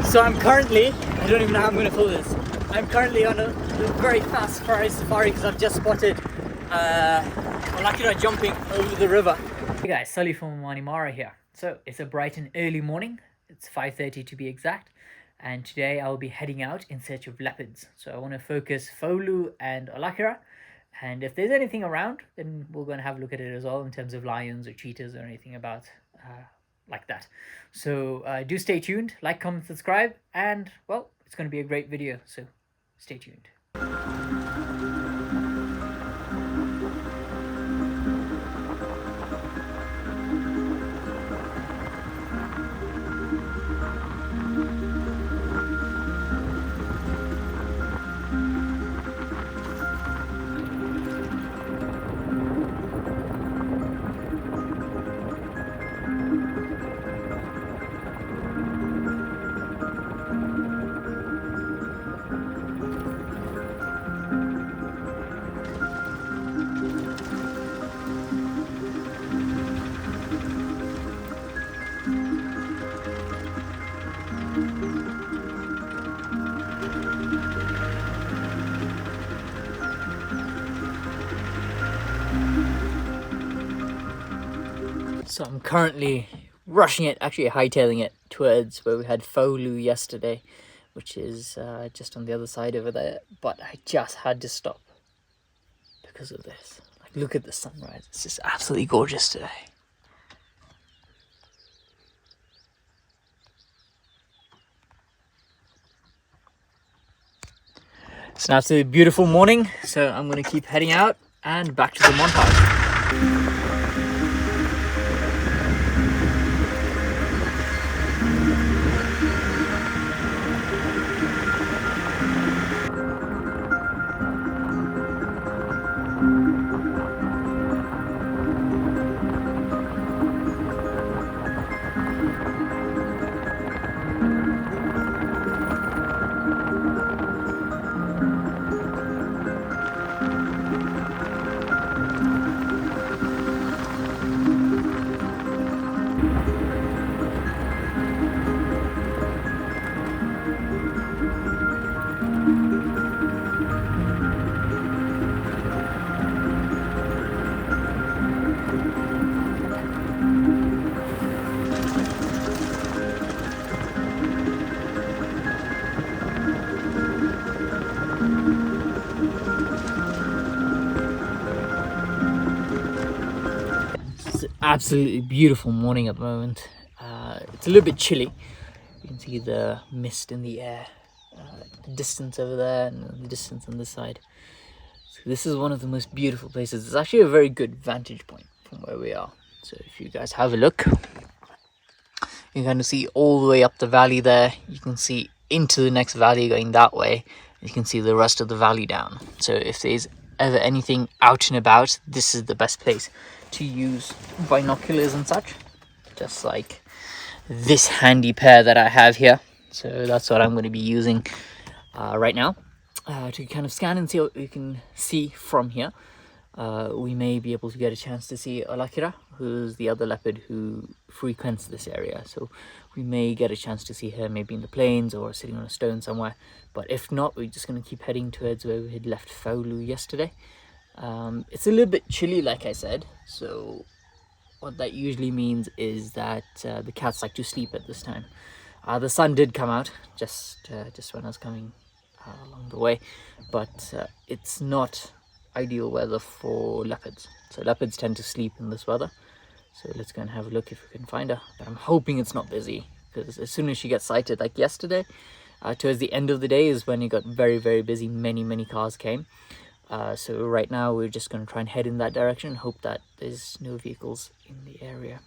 So I'm currently, I don't even know how I'm going to pull this. I'm currently on a very fast safari because I've just spotted Olakira jumping over the river. Hey guys, Sully from Manimara here. So it's a bright and early morning. It's 5:30 to be exact. And today I'll be heading out in search of leopards. So I want to focus Faulu and Olakira. And if there's anything around, then we're going to have a look at it as well in terms of lions or cheetahs or anything about like that. So do stay tuned, like, comment, subscribe, and well, it's going to be a great video, so stay tuned. So I'm currently rushing it, actually hightailing it towards where we had Faulu yesterday, which is just on the other side over there. But I just had to stop because of this. Like, look at the sunrise. It's just absolutely gorgeous today. It's an absolutely beautiful morning, so I'm going to keep heading out and back to the montage. Absolutely beautiful morning at the moment. It's a little bit chilly. You can see the mist in the air, the distance over there and the distance on this side. So this is one of the most beautiful places. It's actually a very good vantage point from where we are. So if you guys have a look, you can kind of see all the way up the valley there. You can see into the next valley going that way. You can see the rest of the valley down. So if there's ever anything out and about, this is the best place to use binoculars and such, just like this handy pair that I have here. So that's what I'm going to be using right now to kind of scan and see what we can see from here. We may be able to get a chance to see Olakira, who's the other leopard who frequents this area. So we may get a chance to see her maybe in the plains or sitting on a stone somewhere. But if not, we're just going to keep heading towards where we had left Faulu yesterday. It's a little bit chilly, like I said, so what that usually means is that the cats like to sleep at this time. The sun did come out just when I was coming along the way, but it's not ideal weather for leopards. So leopards tend to sleep in this weather. So let's go and have a look if we can find her. But I'm hoping it's not busy, because as soon as she gets sighted, like yesterday, towards the end of the day is when it got very, very busy. Many cars came. So right now we're just going to try and head in that direction and hope that there's no vehicles in the area.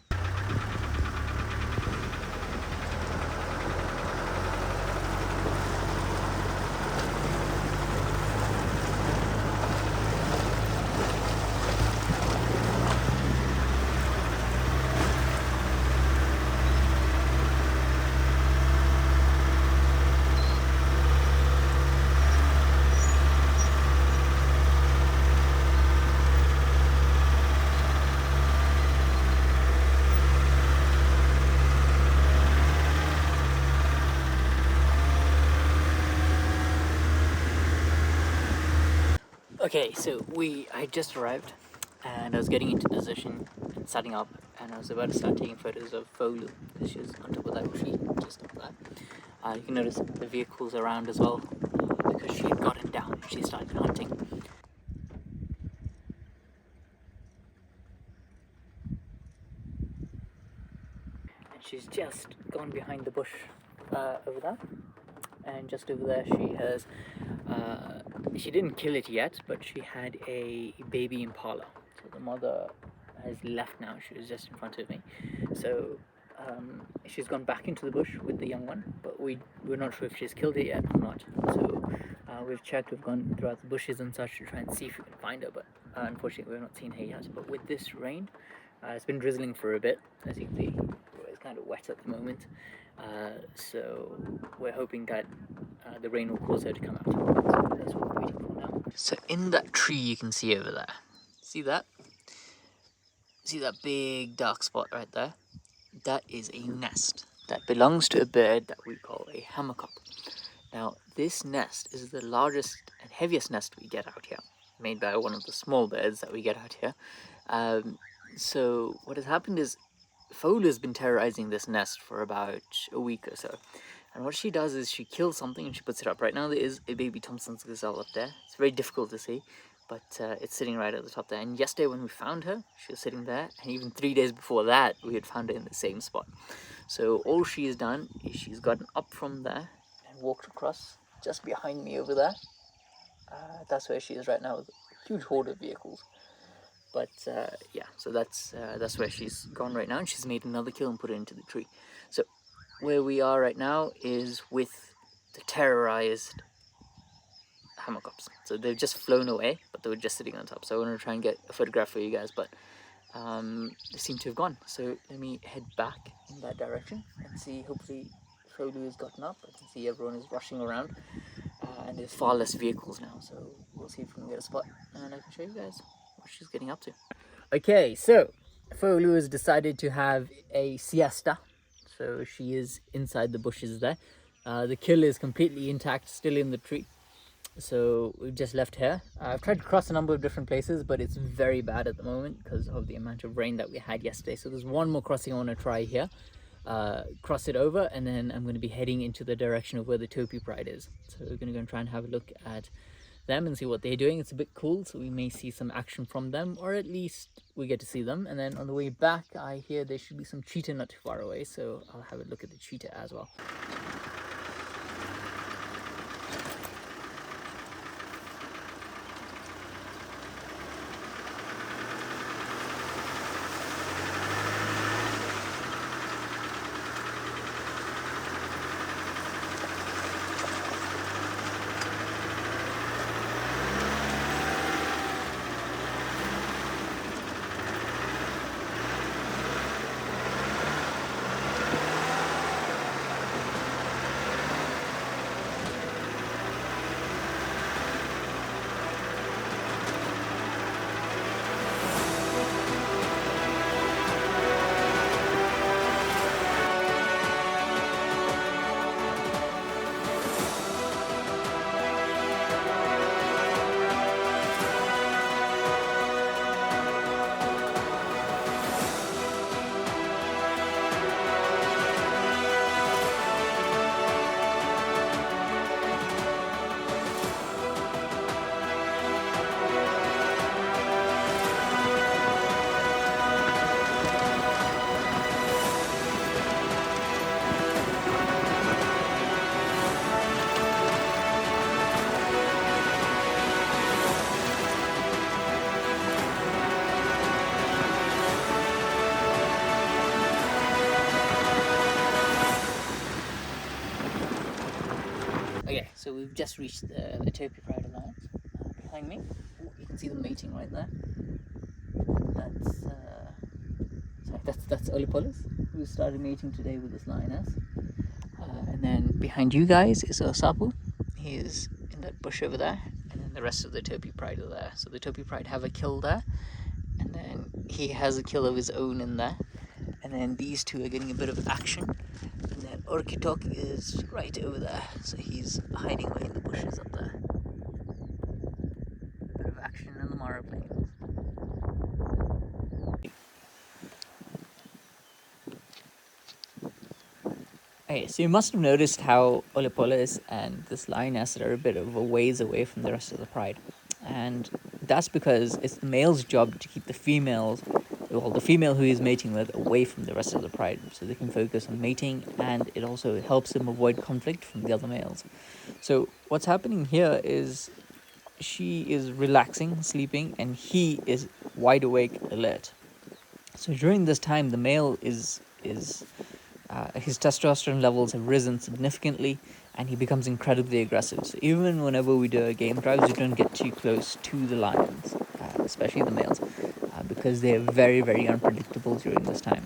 Okay, so I just arrived and I was getting into position and setting up, and I was about to start taking photos of Faulu because she was on top of that tree just up there. You can notice the vehicles around as well because she had gotten down and she started hunting. And she's just gone behind the bush over there. And just over there she has, she didn't kill it yet, but she had a baby impala. So the mother has left now, she was just in front of me. So she's gone back into the bush with the young one, but we're not sure if she's killed it yet or not. So we've checked, we've gone throughout the bushes and such to try and see if we can find her, but unfortunately we've not seen her yet. But with this rain, it's been drizzling for a bit, as you can see. It's kind of wet at the moment, so we're hoping that the rain will cause her to come out. So that's what we're waiting for now. So in that tree you can see over there, see that? See that big dark spot right there? That is a nest that belongs to a bird that we call a hammerkop. Now this nest is the largest and heaviest nest we get out here, made by one of the small birds that we get out here. So what has happened is Faulu has been terrorizing this nest for about a week or so. And what she does is she kills something and she puts it up. Right now there is a baby Thompson's gazelle up there. It's very difficult to see, but it's sitting right at the top there. And yesterday when we found her, she was sitting there. And even 3 days before that, we had found her in the same spot. So all she has done is she's gotten up from there and walked across just behind me over there. That's where she is right now with a huge horde of vehicles. But yeah, so that's where she's gone right now, and she's made another kill and put it into the tree. So where we are right now is with the terrorized hammerkops. So they've just flown away, but they were just sitting on top. So I want to try and get a photograph for you guys, but they seem to have gone. So let me head back in that direction and see. Hopefully Faulu has gotten up. I can see everyone is rushing around, and there's far less vehicles now. So we'll see if we can get a spot, and I can show you guys what she's getting up to. Okay, so Faulu has decided to have a siesta. So she is inside the bushes there. The kill is completely intact, still in the tree. So we've just left her. I've tried to cross a number of different places, but it's very bad at the moment because of the amount of rain that we had yesterday. So there's one more crossing I want to try here. Cross it over, and then I'm going to be heading into the direction of where the Topi pride is. So we're going to go and try and have a look at them and see what they're doing. It's a bit cool, so we may see some action from them, or at least we get to see them. And then on the way back, I hear there should be some cheetah not too far away, so I'll have a look at the cheetah as well. Okay, so we've just reached the Topi Pride Alliance. Behind me, you can see them mating right there. That's Olipolis, who started mating today with this lioness. And then behind you guys is Osapu. He is in that bush over there, and then the rest of the Topi Pride are there. So the Topi Pride have a kill there, and then he has a kill of his own in there. And then these two are getting a bit of action. And then Orkitok is right over there, so he's hiding away in the bushes up there. A bit of tomorrow planes. Okay, so you must have noticed how Olepolis and this lioness are a bit of a ways away from the rest of the pride. And that's because it's the male's job to keep the females, well, the female who he's mating with, away from the rest of the pride so they can focus on mating, and it also helps them avoid conflict from the other males. So what's happening here is she is relaxing, sleeping, and he is wide awake, alert. So during this time, the male is his testosterone levels have risen significantly, and he becomes incredibly aggressive. So even whenever we do game drives, we don't get too close to the lions, especially the males, because they are very, very unpredictable during this time.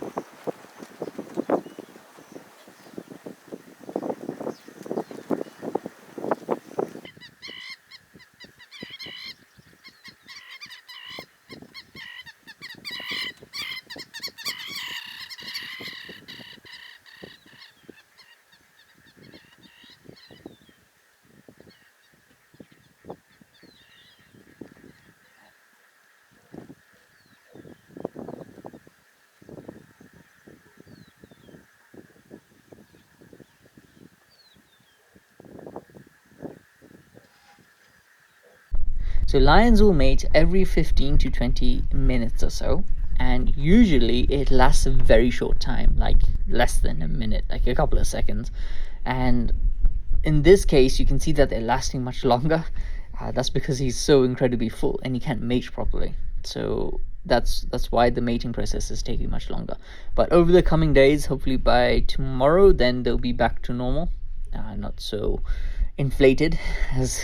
So lions will mate every 15 to 20 minutes or so, and usually it lasts a very short time, like less than a minute, like a couple of seconds. And in this case, you can see that they're lasting much longer. That's because he's so incredibly full and he can't mate properly. So that's why the mating process is taking much longer. But over the coming days, hopefully by tomorrow, then they'll be back to normal. Not so inflated as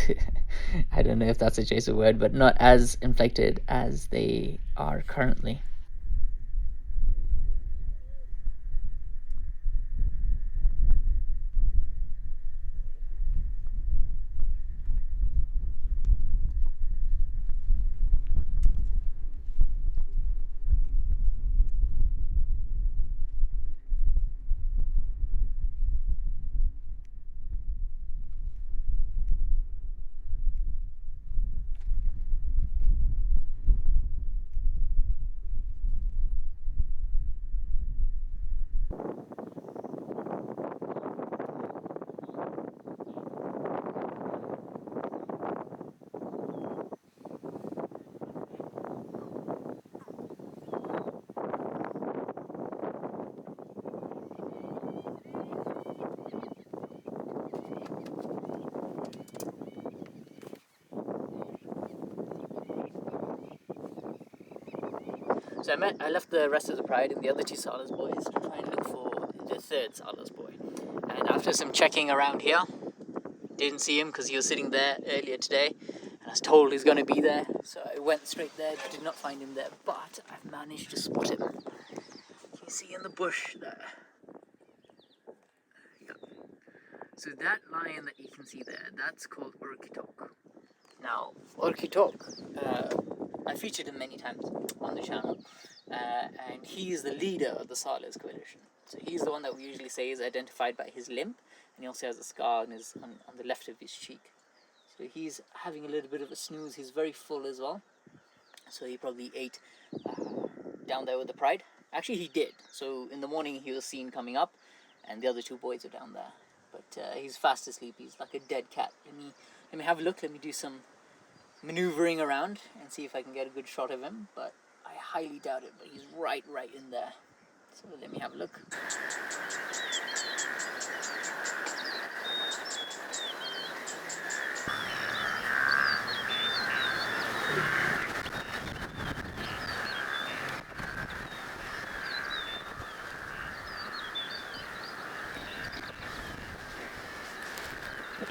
I don't know if that's a choice of word, but not as inflated as they are currently. So I left the rest of the pride and the other two Solz boys to try and look for the third Solz boy. And after some checking around here, didn't see him because he was sitting there earlier today, and I was told he's going to be there. So I went straight there, did not find him there, but I've managed to spot him. You can see in the bush there. Yep. So that lion that you can see there, that's called Orkitok. Now, Orkitok, I featured him many times on the channel, and he is the leader of the Solz coalition. So he's the one that we usually say is identified by his limp, and he also has a scar on the left of his cheek. So he's having a little bit of a snooze. He's very full as well, so he probably ate down there with the pride. Actually, he did. So in the morning he was seen coming up, and the other two boys are down there. But he's fast asleep. He's like a dead cat. Let me have a look. Let me do some maneuvering around and see if I can get a good shot of him, but I highly doubt it. But he's right in there. So let me have a look.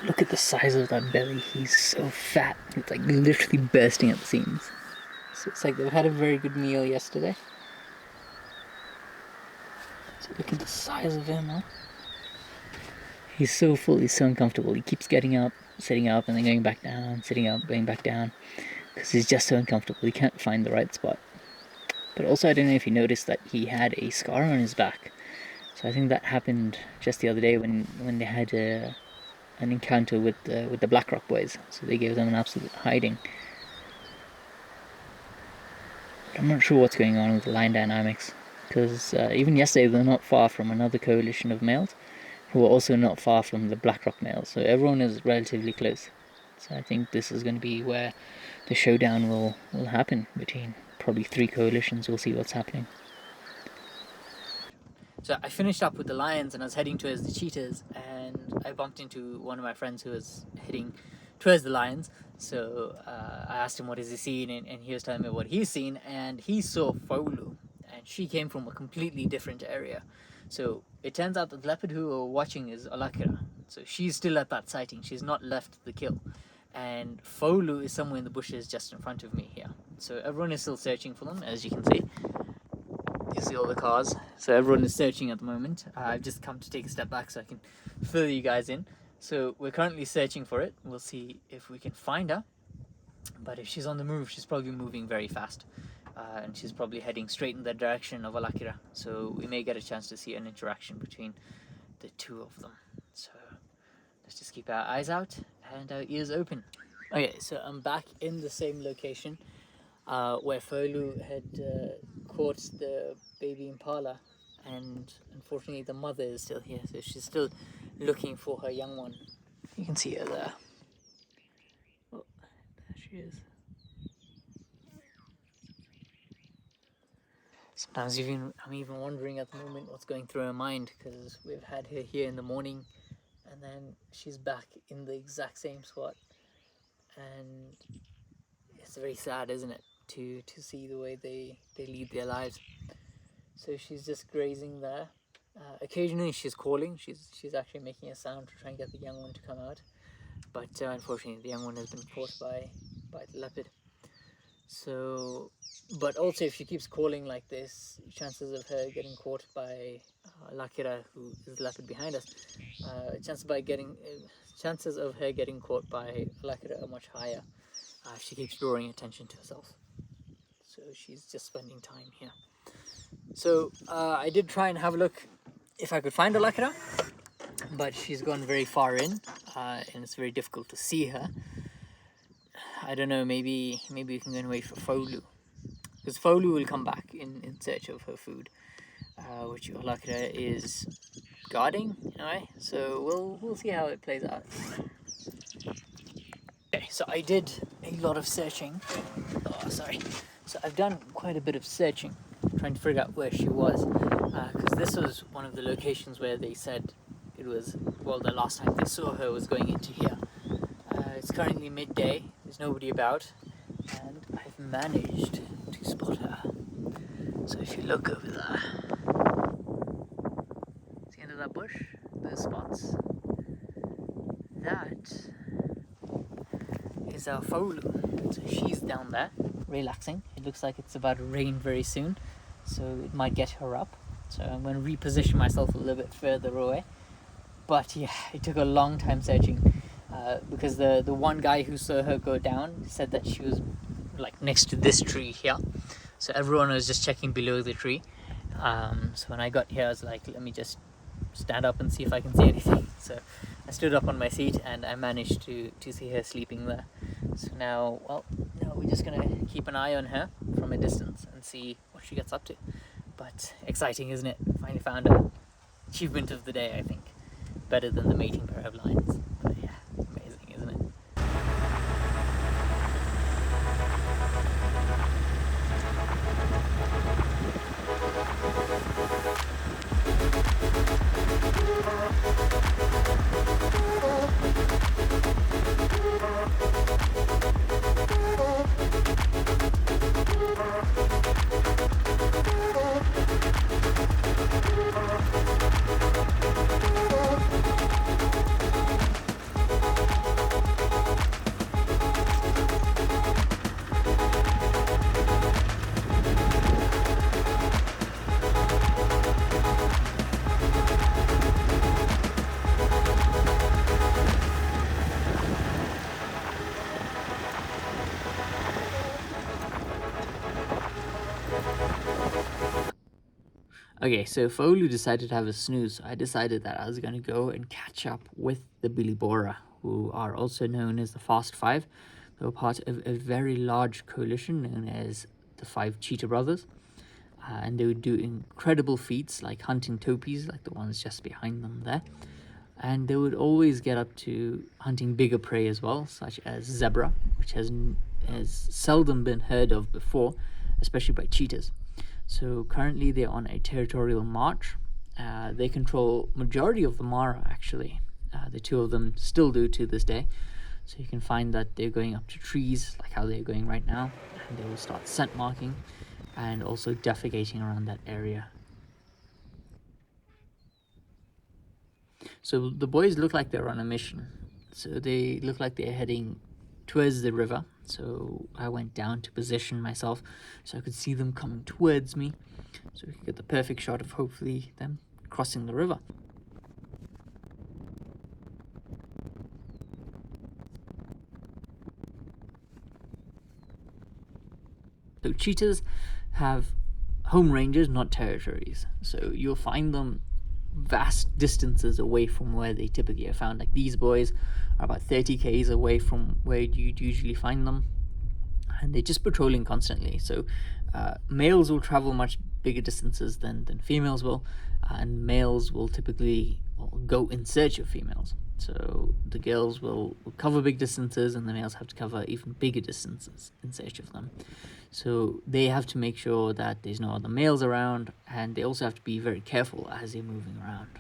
Look at the size of that belly. He's so fat. It's like literally bursting at the seams. So it's like they've had a very good meal yesterday. So look at the size of him, huh? He's so full, he's so uncomfortable. He keeps getting up, sitting up, and then going back down, sitting up, going back down. Because he's just so uncomfortable. He can't find the right spot. But also, I don't know if you noticed that he had a scar on his back. So I think that happened just the other day when they had an encounter with the Black Rock boys. So they gave them an absolute hiding. I'm not sure what's going on with the line dynamics, because even yesterday they're not far from another coalition of males who are also not far from the Blackrock males, so everyone is relatively close. So I think this is going to be where the showdown will happen between probably 3 coalitions. We'll see what's happening. So I finished up with the lions and I was heading towards the cheetahs, and I bumped into one of my friends who was heading towards the lions. So I asked him what is he seeing, and he was telling me what he's seen, and he saw Faulu, and she came from a completely different area. So it turns out that the leopard who we're watching is Alakira. So she's still at that sighting. She's not left the kill. And Faulu is somewhere in the bushes just in front of me here. So everyone is still searching for them, as you can see. You see all the cars. So everyone is searching at the moment. I've just come to take a step back so I can fill you guys in. So we're currently searching for it. We'll see if we can find her. But if she's on the move, she's probably moving very fast. And she's probably heading straight in the direction of Alakira. So we may get a chance to see an interaction between the two of them. So let's just keep our eyes out and our ears open. Okay, so I'm back in the same location where Faulu had caught the baby impala, and unfortunately the mother is still here, so she's still looking for her young one. You can see her there. Oh, there she is. Sometimes I'm even wondering at the moment what's going through her mind, because we've had her here in the morning and then she's back in the exact same spot, and it's very sad, isn't it, to see the way they lead their lives. So she's just grazing there. Occasionally she's calling. She's actually making a sound to try and get the young one to come out, but unfortunately the young one has been caught by the leopard. So, but also if she keeps calling like this, chances of her getting caught by Lakira, who is the leopard behind us, chances of her getting caught by Lakira are much higher. She keeps drawing attention to herself, so she's just spending time here. So I did try and have a look if I could find Alakira, but she's gone very far in, and it's very difficult to see her. I don't know, maybe we can go and wait for Faulu, because Faulu will come back in search of her food, which Alakira is guarding in a way. So we'll see how it plays out. Okay, so I did a lot of searching. Oh, sorry. So I've done quite a bit of searching, trying to figure out where she was, because this was one of the locations where they said it was, well, the last time they saw her was going into here. It's currently midday, there's nobody about, and I've managed to spot her. So if you look over there, see the end of that bush, those spots, that is our Faulu. So she's down there, relaxing. It looks like it's about to rain very soon, so it might get her up. So I'm going to reposition myself a little bit further away. But yeah, it took a long time searching, because the one guy who saw her go down said that she was like next to this tree here. So everyone was just checking below the tree. So when I got here, I was like, let me just stand up and see if I can see anything. So I stood up on my seat and I managed to see her sleeping there. So now we're just gonna keep an eye on her from a distance and see what she gets up to. But exciting, isn't it? Finally found her. Achievement of the day, I think. Better than the mating pair of lions. But yeah, amazing, isn't it? Okay, so Faulu decided to have a snooze, so I decided that I was going to go and catch up with the Billy Bora, who are also known as the Fast Five. They were part of a very large coalition known as the 5 cheetah brothers. And they would do incredible feats like hunting topis, like the ones just behind them there. And they would always get up to hunting bigger prey as well, such as zebra, which has seldom been heard of before, especially by cheetahs. So currently they're on a territorial march. They control majority of the Mara, actually. The 2 of them still do to this day. So you can find that they're going up to trees, like how they're going right now, and they will start scent marking and also defecating around that area. So the boys look like they're on a mission. So they look like they're heading towards the river. So I went down to position myself so I could see them coming towards me, so we could get the perfect shot of hopefully them crossing the river. So cheetahs have home ranges, not territories. So you'll find them vast distances away from where they typically are found. Like these boys are about 30 k's away from where you'd usually find them, and they're just patrolling constantly. So males will travel much bigger distances than females will, and males will typically go in search of females. So the girls will cover big distances, and the males have to cover even bigger distances in search of them. So they have to make sure that there's no other males around, and they also have to be very careful as they're moving around.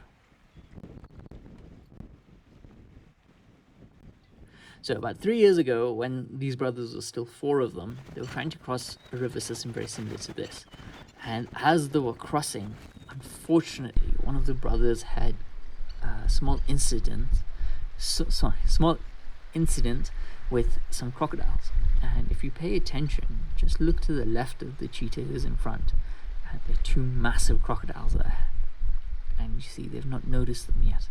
So about 3 years ago, when these brothers were still 4 of them, they were trying to cross a river system very similar to this. And as they were crossing, unfortunately, one of the brothers had a small incident with some crocodiles. And if you pay attention, just look to the left of the cheetah who's in front, and there are 2 massive crocodiles there. And you see they've not noticed them yet.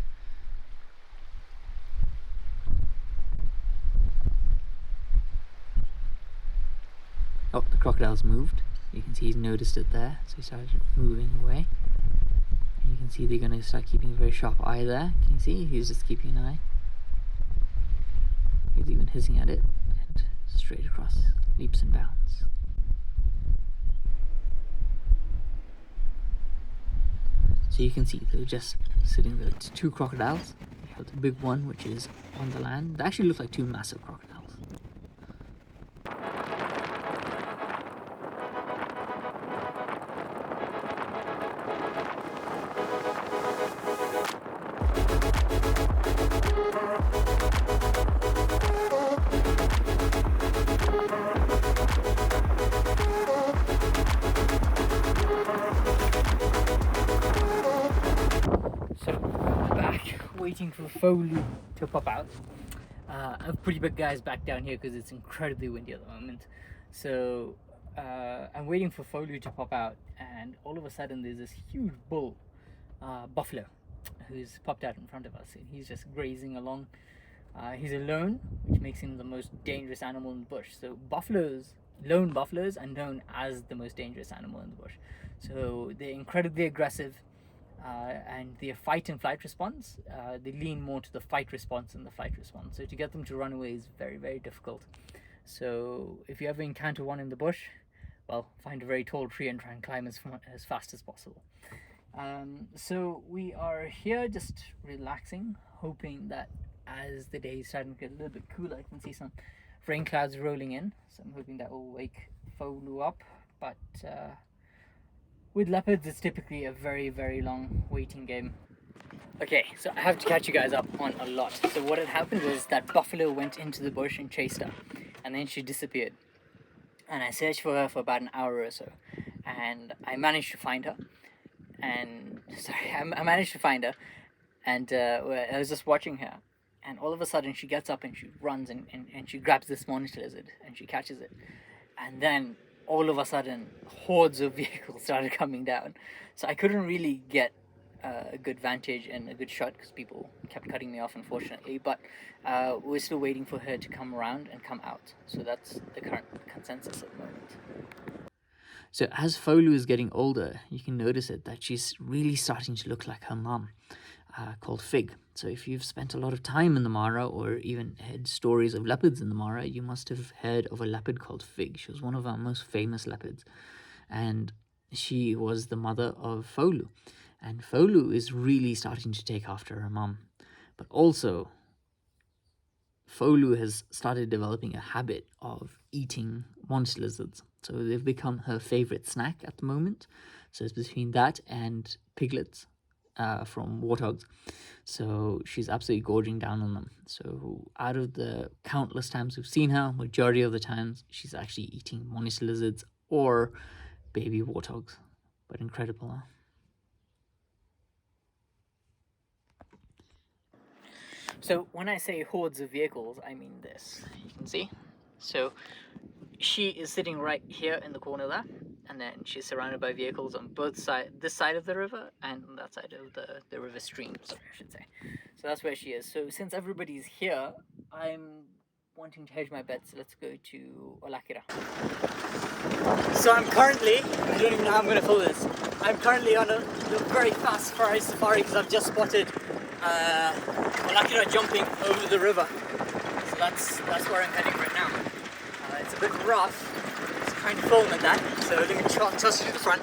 Oh, the crocodile's moved. You can see he's noticed it there, so he started moving away. And you can see they're going to start keeping a very sharp eye there. Can you see? He's just keeping an eye. He's even hissing at it, and straight across, leaps and bounds. So you can see they're just sitting there. It's 2 crocodiles. You have the big one, which is on the land. They actually look like 2 massive crocodiles. So I'm back waiting for Faulu to pop out. I have pretty big guys back down here because it's incredibly windy at the moment. So I'm waiting for Faulu to pop out, and all of a sudden there's this huge bull, buffalo, who's popped out in front of us, and he's just grazing along. He's alone, which makes him the most dangerous animal in the bush. So lone buffaloes are known as the most dangerous animal in the bush. So they're incredibly aggressive, and their fight and flight response, they lean more to the fight response than the flight response. So to get them to run away is very, very difficult. So if you ever encounter one in the bush, well, find a very tall tree and try and climb as fast as possible. So we are here just relaxing, hoping that as the day is starting to get a little bit cooler, I can see some rain clouds rolling in. So I'm hoping that will wake Faulu up. But with leopards, it's typically a very, very long waiting game. Okay, so I have to catch you guys up on a lot. So what had happened was that buffalo went into the bush and chased her, and then she disappeared. And I searched for her for about an hour or so, and I managed to find her. And I managed to find her, and I was just watching her, and all of a sudden she gets up and she runs and she grabs this monitor lizard and she catches it, and then all of a sudden hordes of vehicles started coming down. So I couldn't really get a good vantage and a good shot because people kept cutting me off, unfortunately. But we're still waiting for her to come around and come out. So that's the current consensus at the moment. So as Faulu is getting older, you can notice it that she's really starting to look like her mum. called Fig. So if you've spent a lot of time in the Mara or even heard stories of leopards in the Mara, you must have heard of a leopard called Fig. She was one of our most famous leopards, and she was the mother of Faulu. And Faulu is really starting to take after her mum. But also, Faulu has started developing a habit of eating monster lizards. So they've become her favorite snack at the moment. So it's between that and piglets from warthogs. So she's absolutely gorging down on them. So out of the countless times we've seen her, majority of the times she's actually eating monster lizards or baby warthogs. But incredible, huh? So when I say hordes of vehicles, I mean this. You can see. So she is sitting right here in the corner there, and then she's surrounded by vehicles on both sides, this side of the river and that side of the river stream, sorry, I should say. So that's where she is. So since everybody's here, I'm wanting to hedge my bets. Let's go to Olakira. So I'm currently, I don't even know how I'm going to film this. I'm currently on a very fast safari because I've just spotted Olakira jumping over the river. So that's where I'm heading right now. It's a bit rough. It's trying to film at that. So let me toss you to the front.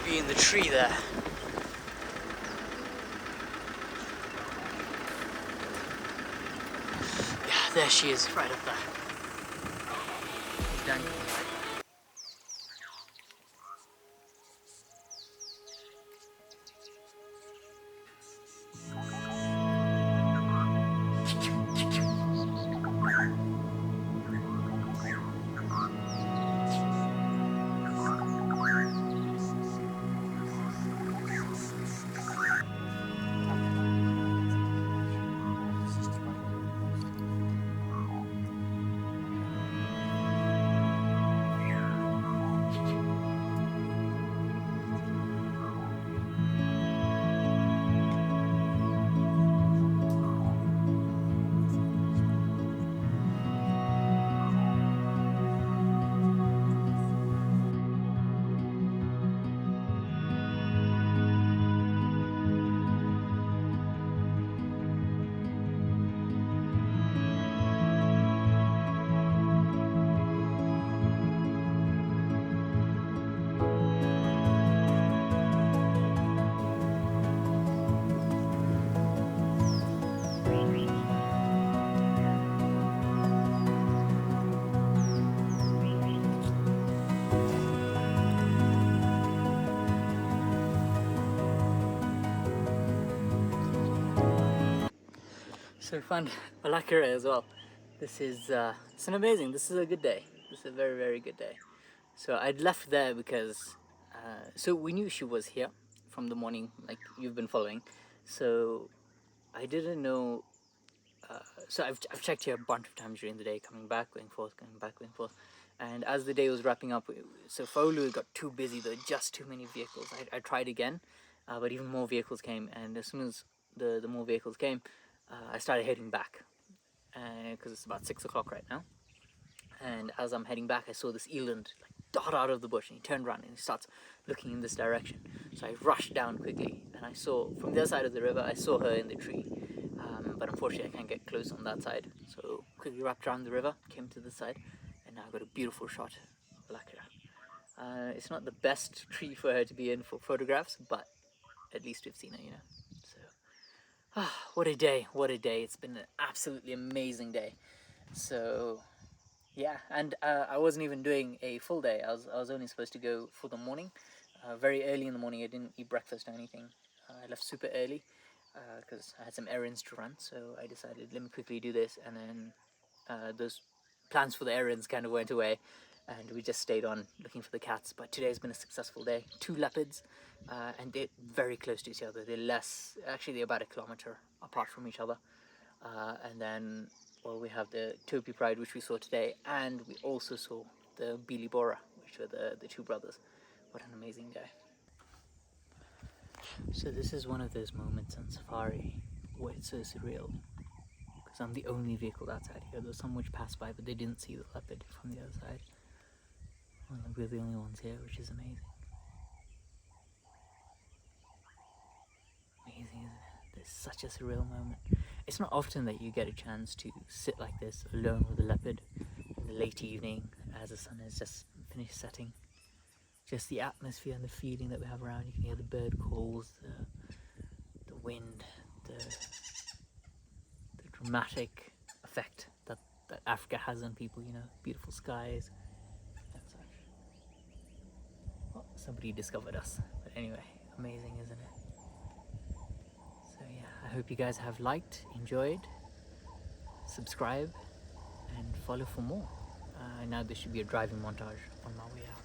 In the tree there. Yeah, there she is, right up there. Done. So we found Olakira as well. This is it's an amazing. This is a good day. This is a very, very good day. So I'd left there because so we knew she was here from the morning, like you've been following. So I didn't know. So I've checked here a bunch of times during the day, coming back, going forth, coming back, going forth. And as the day was wrapping up, so Faulu got too busy. There were just too many vehicles. I tried again, but even more vehicles came. And as soon as the more vehicles came, I started heading back because it's about 6 o'clock right now. And as I'm heading back, I saw this eland like dart out of the bush, and he turned around and he starts looking in this direction. So I rushed down quickly, and I saw from the other side of the river, I saw her in the tree. But unfortunately I can't get close on that side. So quickly wrapped around the river, came to this side, and now I got a beautiful shot of Olakira. It's not the best tree for her to be in for photographs, but at least we've seen her, you know. So, what a day, what a day. It's been an absolutely amazing day. So, yeah, and I wasn't even doing a full day. I was only supposed to go for the morning. Very early in the morning, I didn't eat breakfast or anything. I left super early because I had some errands to run, so I decided let me quickly do this, and then those plans for the errands kind of went away, and we just stayed on looking for the cats. But today's been a successful day. 2 leopards, and they're very close to each other. They're about a kilometer apart from each other. And then, well, we have the Topi pride, which we saw today, and we also saw the Billy Bora, which were the 2 brothers. What an amazing day. So this is one of those moments on safari where it's so surreal, because I'm the only vehicle outside here. There was some which passed by, but they didn't see the leopard from the other side. Well, we're the only ones here, which is amazing. Amazing, isn't it? There's such a surreal moment. It's not often that you get a chance to sit like this alone with a leopard in the late evening as the sun has just finished setting. Just the atmosphere and the feeling that we have around. You can hear the bird calls, the wind, the dramatic effect that Africa has on people, you know, beautiful skies and such. Well, somebody discovered us, but anyway, amazing, isn't it? So yeah, I hope you guys have liked, enjoyed, subscribe, and follow for more. Now there should be a driving montage on my way out.